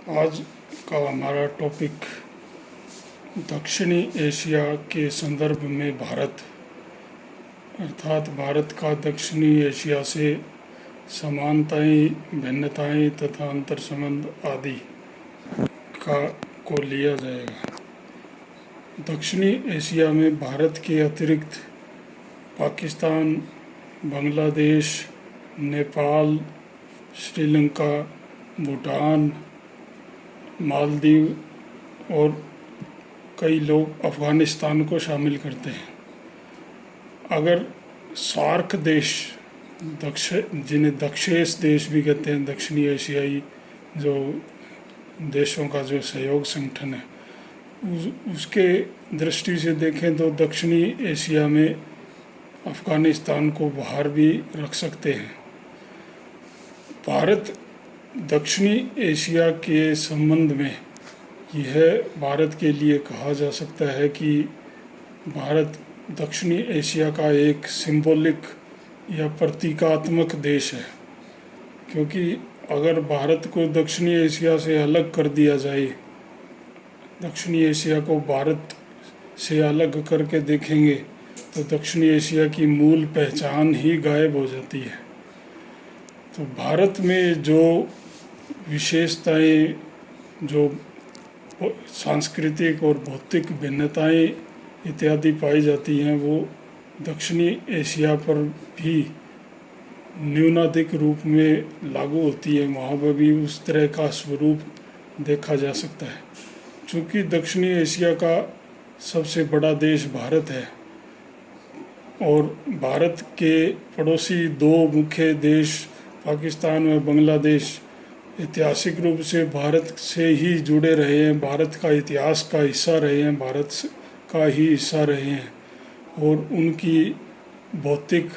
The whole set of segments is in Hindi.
आज का हमारा टॉपिक दक्षिणी एशिया के संदर्भ में भारत अर्थात भारत का दक्षिणी एशिया से समानताएं, भिन्नताएं तथा अंतर संबंध आदि को लिया जाएगा। दक्षिणी एशिया में भारत के अतिरिक्त पाकिस्तान, बांग्लादेश, नेपाल, श्रीलंका, भूटान, मालदीव और कई लोग अफ़गानिस्तान को शामिल करते हैं। अगर सार्क देश जिन्हें दक्षेश देश भी कहते हैं, दक्षिणी एशियाई जो देशों का जो सहयोग संगठन है, उसके दृष्टि से देखें तो दक्षिणी एशिया में अफ़गानिस्तान को बाहर भी रख सकते हैं। भारत दक्षिणी एशिया के संबंध में यह भारत के लिए कहा जा सकता है कि भारत दक्षिणी एशिया का एक सिंबॉलिक या प्रतीकात्मक देश है, क्योंकि अगर भारत को दक्षिणी एशिया से अलग कर दिया जाए, दक्षिणी एशिया को भारत से अलग करके देखेंगे तो दक्षिणी एशिया की मूल पहचान ही गायब हो जाती है। तो भारत में जो विशेषताएं, जो सांस्कृतिक और भौतिक भिन्नताएं इत्यादि पाई जाती हैं, वो दक्षिणी एशिया पर भी न्यूनाधिक रूप में लागू होती है। वहाँ पर भी उस तरह का स्वरूप देखा जा सकता है। चूँकि दक्षिणी एशिया का सबसे बड़ा देश भारत है और भारत के पड़ोसी दो मुख्य देश पाकिस्तान और बांग्लादेश ऐतिहासिक रूप से भारत से ही जुड़े रहे हैं, भारत का इतिहास का हिस्सा रहे हैं, भारत का ही हिस्सा रहे हैं और उनकी भौतिक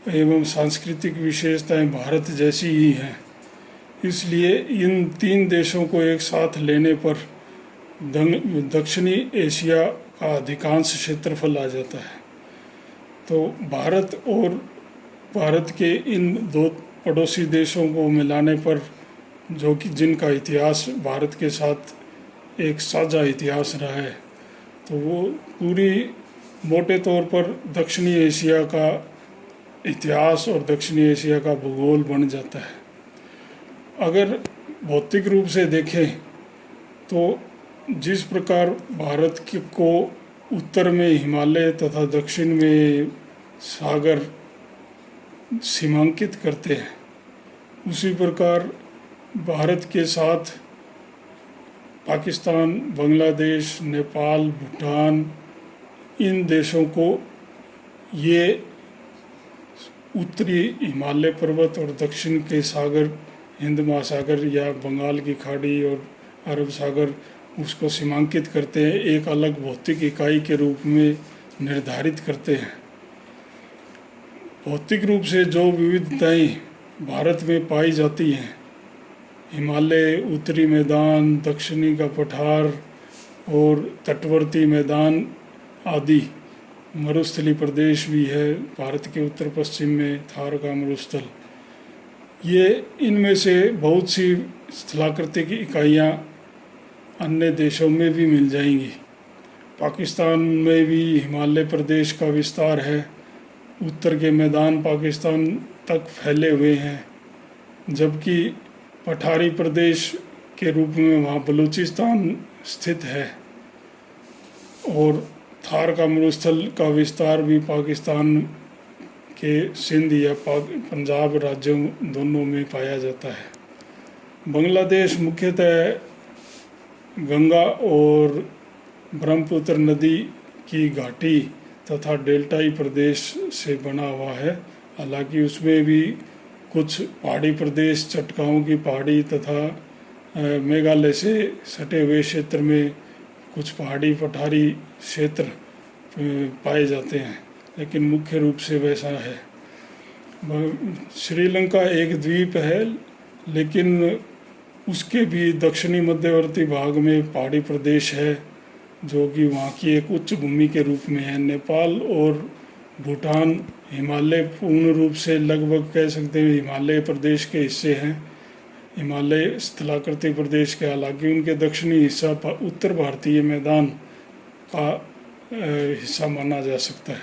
एवं सांस्कृतिक विशेषताएं भारत जैसी ही हैं। इसलिए इन तीन देशों को एक साथ लेने पर दक्षिणी एशिया का अधिकांश क्षेत्रफल आ जाता है। तो भारत और भारत के इन दो पड़ोसी देशों को मिलाने पर, जो कि जिनका इतिहास भारत के साथ एक साझा इतिहास रहा है, तो वो पूरी मोटे तौर पर दक्षिणी एशिया का इतिहास और दक्षिणी एशिया का भूगोल बन जाता है। अगर भौतिक रूप से देखें तो जिस प्रकार भारत को उत्तर में हिमालय तथा दक्षिण में सागर सीमांकित करते हैं, उसी प्रकार भारत के साथ पाकिस्तान, बांग्लादेश, नेपाल, भूटान, इन देशों को ये उत्तरी हिमालय पर्वत और दक्षिण के सागर, हिंद महासागर या बंगाल की खाड़ी और अरब सागर, उसको सीमांकित करते हैं, एक अलग भौतिक इकाई के रूप में निर्धारित करते हैं। भौतिक रूप से जो विविधताएं भारत में पाई जाती हैं, हिमालय, उत्तरी मैदान, दक्षिणी का पठार और तटवर्ती मैदान आदि, मरुस्थलीय प्रदेश भी है भारत के उत्तर पश्चिम में, थार का मरुस्थल, ये इनमें से बहुत सी स्थलाकृतिक इकाइयाँ अन्य देशों में भी मिल जाएंगी। पाकिस्तान में भी हिमालय प्रदेश का विस्तार है, उत्तर के मैदान पाकिस्तान तक फैले हुए हैं, जबकि पठारी प्रदेश के रूप में वहाँ बलूचिस्तान स्थित है और थार का मरुस्थल का विस्तार भी पाकिस्तान के सिंध या पंजाब राज्यों दोनों में पाया जाता है। बांग्लादेश मुख्यतः गंगा और ब्रह्मपुत्र नदी की घाटी तथा डेल्टाई प्रदेश से बना हुआ है। हालांकि उसमें भी कुछ पहाड़ी प्रदेश, चटगांव की पहाड़ी तथा मेघालय से सटे हुए क्षेत्र में कुछ पहाड़ी पठारी क्षेत्र पाए जाते हैं, लेकिन मुख्य रूप से वैसा है। श्रीलंका एक द्वीप है, लेकिन उसके भी दक्षिणी मध्यवर्ती भाग में पहाड़ी प्रदेश है, जो कि वहाँ की एक उच्च भूमि के रूप में है। नेपाल और भूटान हिमालय पूर्ण रूप से, लगभग कह सकते हैं हिमालय प्रदेश के हिस्से हैं। हिमालय स्थलाकृति प्रदेश के, हालांकि उनके दक्षिणी हिस्सा उत्तर भारतीय मैदान का हिस्सा माना जा सकता है।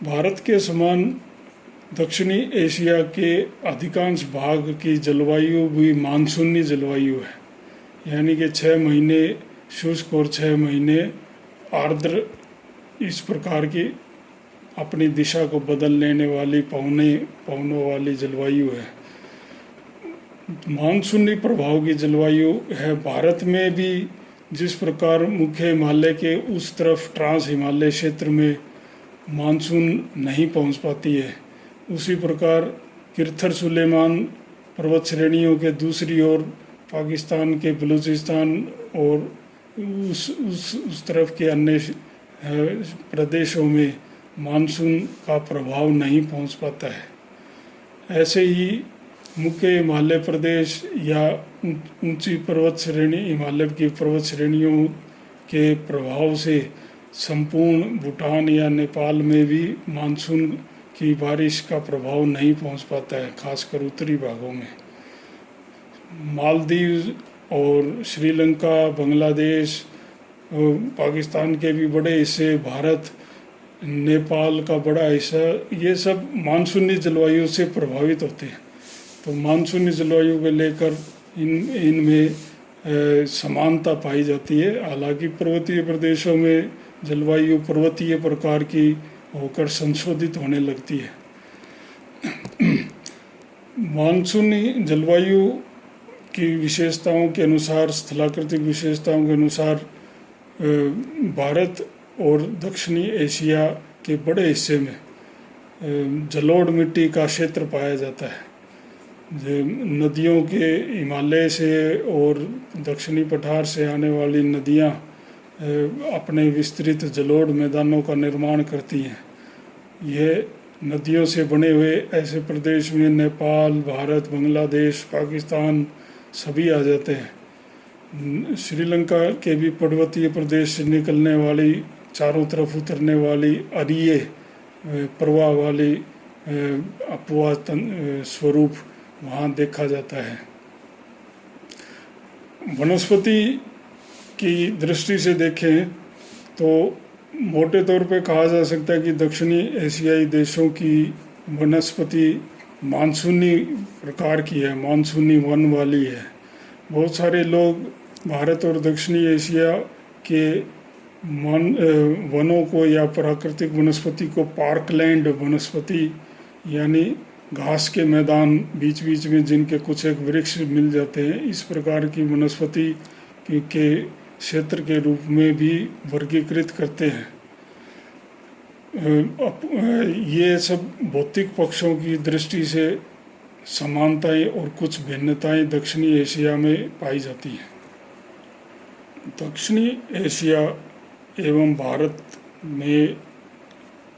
भारत के समान दक्षिणी एशिया के अधिकांश भाग की जलवायु भी मानसूनी जलवायु है, यानी कि 6 महीने शुष्क और 6 महीने आर्द्र, इस प्रकार की अपनी दिशा को बदल लेने वाली पवनों वाली जलवायु है। मानसूनी प्रभाव की जलवायु है। भारत में भी जिस प्रकार मुख्य हिमालय के उस तरफ ट्रांस हिमालय क्षेत्र में मानसून नहीं पहुंच पाती है, उसी प्रकार किरथर सुलेमान पर्वत श्रेणियों के दूसरी ओर पाकिस्तान के बलूचिस्तान और उस तरफ के अन्य प्रदेशों में मानसून का प्रभाव नहीं पहुंच पाता है। ऐसे ही मुख्य हिमालय प्रदेश या ऊंची पर्वत श्रेणी, हिमालय की पर्वत श्रेणियों के प्रभाव से संपूर्ण भूटान या नेपाल में भी मानसून की बारिश का प्रभाव नहीं पहुंच पाता है, खासकर उत्तरी भागों में। मालदीव और श्रीलंका, बांग्लादेश, पाकिस्तान के भी बड़े हिस्से, भारत, नेपाल का बड़ा हिस्सा, ये सब मानसूनी जलवायु से प्रभावित होते हैं। तो मानसूनी जलवायु को लेकर इनमें समानता पाई जाती है। हालांकि पर्वतीय प्रदेशों में जलवायु पर्वतीय प्रकार की होकर संशोधित होने लगती है। मानसूनी जलवायु की विशेषताओं के अनुसार, स्थलाकृतिक विशेषताओं के अनुसार भारत और दक्षिणी एशिया के बड़े हिस्से में जलोढ़ मिट्टी का क्षेत्र पाया जाता है। नदियों के हिमालय से और दक्षिणी पठार से आने वाली नदियाँ अपने विस्तृत जलोढ़ मैदानों का निर्माण करती हैं। यह नदियों से बने हुए ऐसे प्रदेश में नेपाल, भारत, बांग्लादेश, पाकिस्तान सभी आ जाते हैं। श्रीलंका के भी पर्वतीय प्रदेश से निकलने वाली, चारों तरफ उतरने वाली अरीय प्रवाह वाली अपवाह स्वरूप वहाँ देखा जाता है। वनस्पति की दृष्टि से देखें तो मोटे तौर पे कहा जा सकता है कि दक्षिणी एशियाई देशों की वनस्पति मानसूनी प्रकार की है, मानसूनी वन वाली है। बहुत सारे लोग भारत और दक्षिणी एशिया के वनों को या प्राकृतिक वनस्पति को पार्कलैंड वनस्पति, यानी घास के मैदान बीच बीच में जिनके कुछ एक वृक्ष मिल जाते हैं, इस प्रकार की वनस्पति के क्षेत्र के रूप में भी वर्गीकृत करते हैं। ये सब भौतिक पक्षों की दृष्टि से समानताएं और कुछ भिन्नताएं दक्षिणी एशिया में पाई जाती हैं। दक्षिणी एशिया एवं भारत में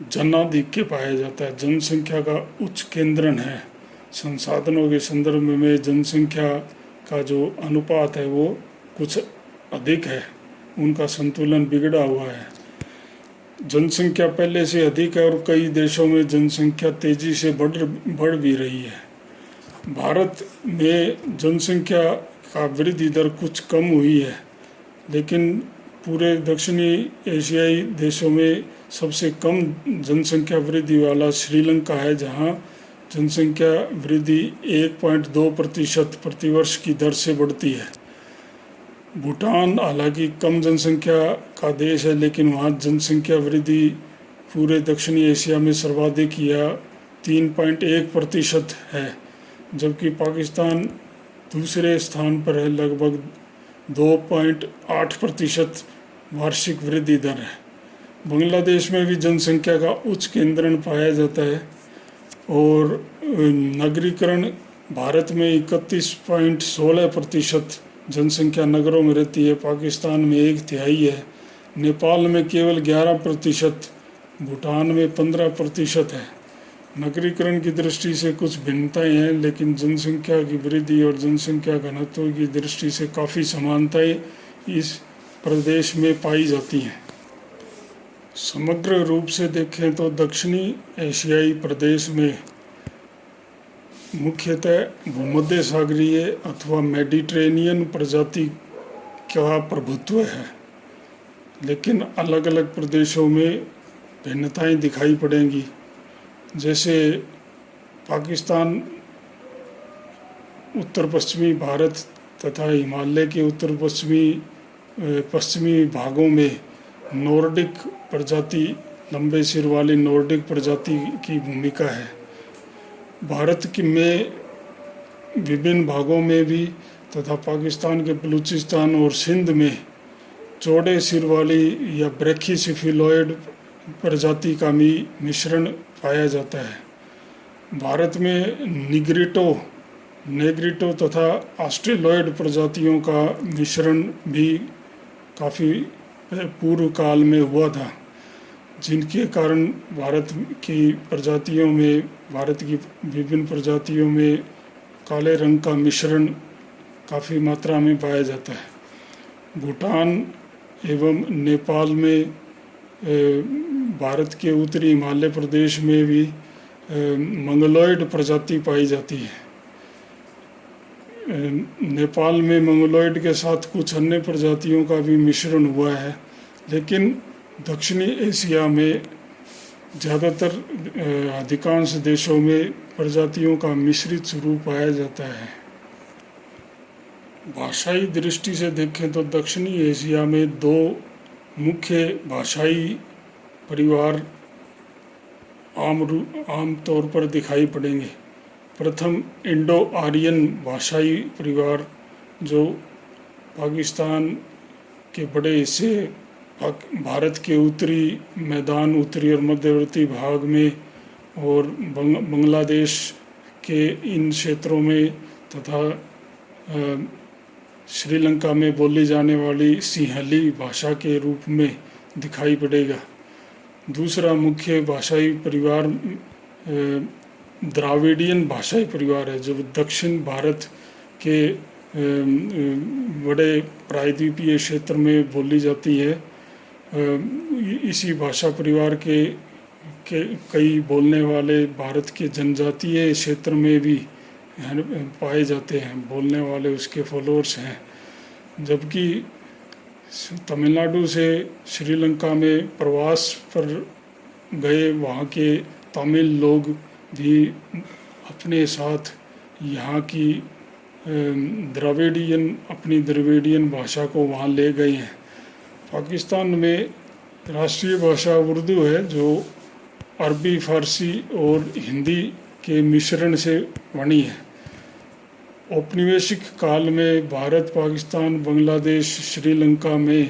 जनाधिक्य पाया जाता है। जनसंख्या का उच्च केंद्रण है। संसाधनों के संदर्भ में जनसंख्या का जो अनुपात है वो कुछ अधिक है, उनका संतुलन बिगड़ा हुआ है। जनसंख्या पहले से अधिक है और कई देशों में जनसंख्या तेजी से बढ़ भी रही है। भारत में जनसंख्या का वृद्धि दर कुछ कम हुई है, लेकिन पूरे दक्षिणी एशियाई देशों में सबसे कम जनसंख्या वृद्धि वाला श्रीलंका है, जहां जनसंख्या वृद्धि 1.2% प्रतिवर्ष की दर से बढ़ती है। भूटान हालांकि कम जनसंख्या का देश है, लेकिन वहाँ जनसंख्या वृद्धि पूरे दक्षिणी एशिया में सर्वाधिक या 3.1% है, जबकि पाकिस्तान दूसरे स्थान पर है, लगभग 2.8% वार्षिक वृद्धि दर है। बांग्लादेश में भी जनसंख्या का उच्च केंद्रण पाया जाता है और नगरीकरण भारत में 31.16% जनसंख्या नगरों में रहती है, पाकिस्तान में 1/3 है, नेपाल में केवल 11%, भूटान में 15% है। नगरीकरण की दृष्टि से कुछ भिन्नताएं हैं, लेकिन जनसंख्या की वृद्धि और जनसंख्या घनत्व की दृष्टि से काफ़ी समानताएं इस प्रदेश में पाई जाती हैं। समग्र रूप से देखें तो दक्षिणी एशियाई प्रदेश में मुख्यतः भूमध्य सागरीय अथवा मेडिटेरेनियन प्रजाति का प्रभुत्व है, लेकिन अलग अलग प्रदेशों में भिन्नताएं दिखाई पड़ेंगी। जैसे पाकिस्तान, उत्तर पश्चिमी भारत तथा हिमालय के उत्तर पश्चिमी भागों में नॉर्डिक प्रजाति, लंबे सिर वाली नॉर्डिक प्रजाति की भूमिका है। भारत में विभिन्न भागों में भी तथा पाकिस्तान के बलूचिस्तान और सिंध में चौड़े सिर वाली या ब्रैखीसिफिलॉयड प्रजाति का भी मिश्रण पाया जाता है। भारत में नेग्रिटो तथा ऑस्ट्रेलॉयड प्रजातियों का मिश्रण भी काफ़ी पूर्व काल में हुआ था, जिनके कारण भारत की विभिन्न प्रजातियों में काले रंग का मिश्रण काफ़ी मात्रा में पाया जाता है। भूटान एवं नेपाल में, भारत के उत्तरी हिमालय प्रदेश में भी मंगोलॉयड प्रजाति पाई जाती है। नेपाल में मंगोलॉयड के साथ कुछ अन्य प्रजातियों का भी मिश्रण हुआ है, लेकिन दक्षिणी एशिया में ज़्यादातर अधिकांश देशों में प्रजातियों का मिश्रित स्वरूप पाया जाता है। भाषाई दृष्टि से देखें तो दक्षिणी एशिया में दो मुख्य भाषाई परिवार आम तौर पर दिखाई पड़ेंगे। प्रथम इंडो आर्यन भाषाई परिवार, जो पाकिस्तान के बड़े हिस्से, भारत के उत्तरी मैदान, उत्तरी और मध्यवर्ती भाग में और बांग्लादेश के इन क्षेत्रों में तथा श्रीलंका में बोली जाने वाली सिंहली भाषा के रूप में दिखाई पड़ेगा। दूसरा मुख्य भाषाई परिवार द्राविडियन भाषाई परिवार है, जो दक्षिण भारत के बड़े प्रायद्वीपीय क्षेत्र में बोली जाती है। इसी भाषा परिवार के कई बोलने वाले भारत के जनजातीय क्षेत्र में भी पाए जाते हैं, बोलने वाले उसके फॉलोअर्स हैं। जबकि तमिलनाडु से श्रीलंका में प्रवास पर गए वहाँ के तमिल लोग भी अपने साथ यहाँ की अपनी द्रविडियन भाषा को वहाँ ले गए हैं। पाकिस्तान में राष्ट्रीय भाषा उर्दू है, जो अरबी, फारसी और हिंदी के मिश्रण से बनी है। औपनिवेशिक काल में भारत, पाकिस्तान, बांग्लादेश, श्रीलंका में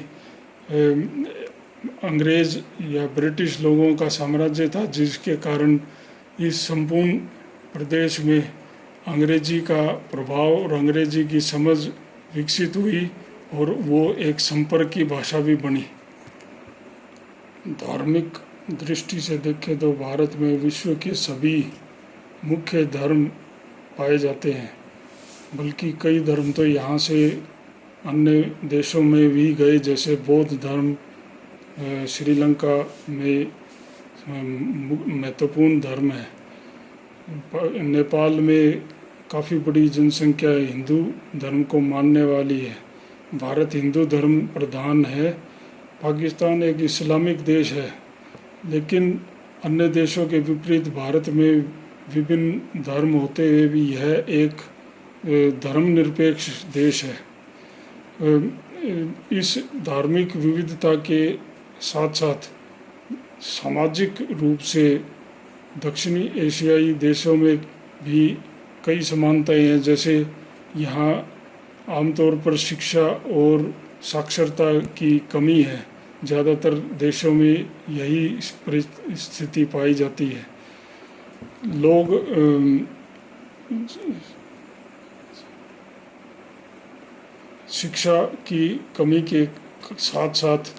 अंग्रेज या ब्रिटिश लोगों का साम्राज्य था, जिसके कारण इस संपूर्ण प्रदेश में अंग्रेजी का प्रभाव और अंग्रेजी की समझ विकसित हुई और वो एक संपर्क की भाषा भी बनी। धार्मिक दृष्टि से देखें तो भारत में विश्व के सभी मुख्य धर्म पाए जाते हैं, बल्कि कई धर्म तो यहाँ से अन्य देशों में भी गए, जैसे बौद्ध धर्म श्रीलंका में महत्वपूर्ण धर्म है। नेपाल में काफ़ी बड़ी जनसंख्या हिंदू धर्म को मानने वाली है। भारत हिंदू धर्म प्रधान है। पाकिस्तान एक इस्लामिक देश है, लेकिन अन्य देशों के विपरीत भारत में विभिन्न धर्म होते हुए भी यह एक धर्मनिरपेक्ष देश है। इस धार्मिक विविधता के साथ साथ सामाजिक रूप से दक्षिणी एशियाई देशों में भी कई समानताएं हैं। जैसे यहाँ आमतौर पर शिक्षा और साक्षरता की कमी है, ज़्यादातर देशों में यही स्थिति पाई जाती है। लोग शिक्षा की कमी के साथ साथ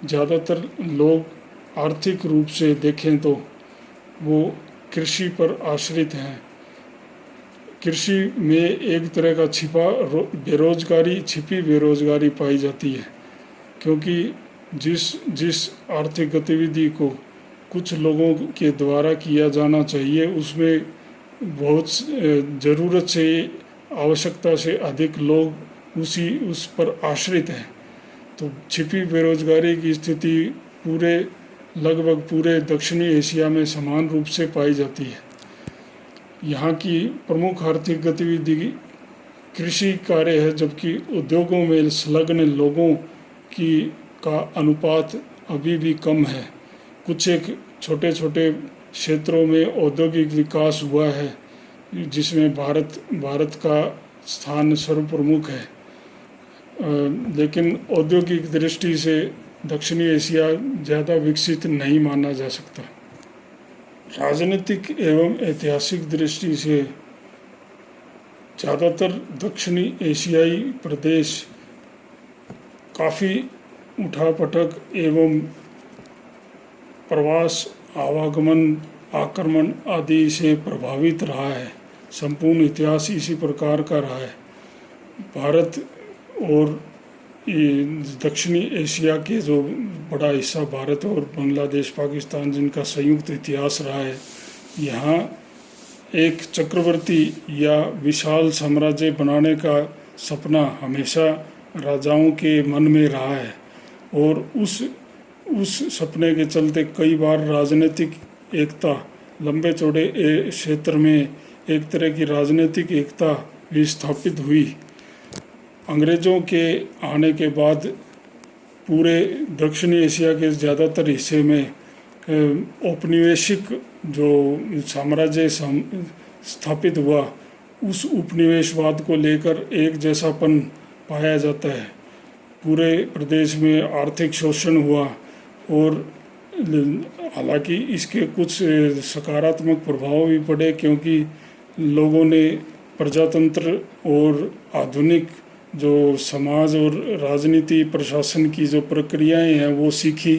ज़्यादातर लोग आर्थिक रूप से देखें तो वो कृषि पर आश्रित हैं। कृषि में एक तरह का छिपी बेरोजगारी पाई जाती है, क्योंकि जिस आर्थिक गतिविधि को कुछ लोगों के द्वारा किया जाना चाहिए, उसमें बहुत ज़रूरत से, आवश्यकता से अधिक लोग उस पर आश्रित हैं। तो छिपी बेरोजगारी की स्थिति लगभग पूरे दक्षिणी एशिया में समान रूप से पाई जाती है। यहाँ की प्रमुख आर्थिक गतिविधि कृषि कार्य है, जबकि उद्योगों में संलग्न लोगों का अनुपात अभी भी कम है। कुछ एक छोटे छोटे क्षेत्रों में औद्योगिक विकास हुआ है, जिसमें भारत का स्थान सर्वप्रमुख है, लेकिन औद्योगिक दृष्टि से दक्षिणी एशिया ज़्यादा विकसित नहीं माना जा सकता। राजनीतिक एवं ऐतिहासिक दृष्टि से ज़्यादातर दक्षिणी एशियाई प्रदेश काफ़ी उठापटक एवं प्रवास, आवागमन, आक्रमण आदि से प्रभावित रहा है। संपूर्ण इतिहास इसी प्रकार का रहा है। भारत और दक्षिणी एशिया के जो बड़ा हिस्सा भारत और बांग्लादेश, पाकिस्तान, जिनका संयुक्त इतिहास रहा है, यहाँ एक चक्रवर्ती या विशाल साम्राज्य बनाने का सपना हमेशा राजाओं के मन में रहा है, और उस सपने के चलते कई बार राजनीतिक एकता, लंबे चौड़े क्षेत्र में एक तरह की राजनीतिक एकता भी स्थापित हुई। अंग्रेज़ों के आने के बाद पूरे दक्षिणी एशिया के ज़्यादातर हिस्से में औपनिवेशिक जो साम्राज्य स्थापित हुआ, उस उपनिवेशवाद को लेकर एक जैसापन पाया जाता है। पूरे प्रदेश में आर्थिक शोषण हुआ, और हालांकि इसके कुछ सकारात्मक प्रभाव भी पड़े, क्योंकि लोगों ने प्रजातंत्र और आधुनिक जो समाज और राजनीति प्रशासन की जो प्रक्रियाएं हैं वो सीखी,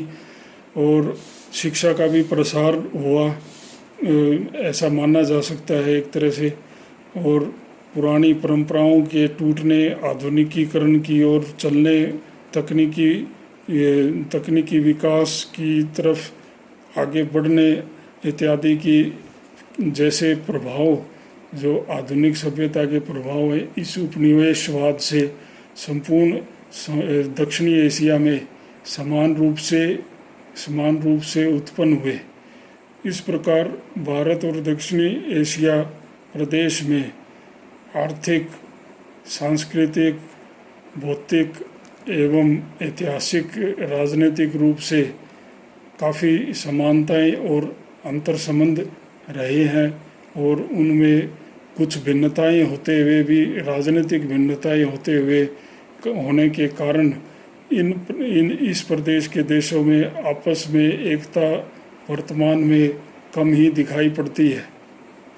और शिक्षा का भी प्रसार हुआ, ऐसा माना जा सकता है एक तरह से। और पुरानी परंपराओं के टूटने, आधुनिकीकरण की ओर चलने, तकनीकी विकास की तरफ आगे बढ़ने इत्यादि की जैसे प्रभाव, जो आधुनिक सभ्यता के प्रभाव है, इस उपनिवेशवाद से संपूर्ण दक्षिणी एशिया में समान रूप से उत्पन्न हुए। इस प्रकार भारत और दक्षिणी एशिया प्रदेश में आर्थिक, सांस्कृतिक, भौतिक एवं ऐतिहासिक, राजनीतिक रूप से काफ़ी समानताएं और अंतर संबंध रहे हैं, और उनमें कुछ भिन्नताएं होते हुए भी, राजनीतिक भिन्नताएं होने के कारण इस प्रदेश के देशों में आपस में एकता वर्तमान में कम ही दिखाई पड़ती है।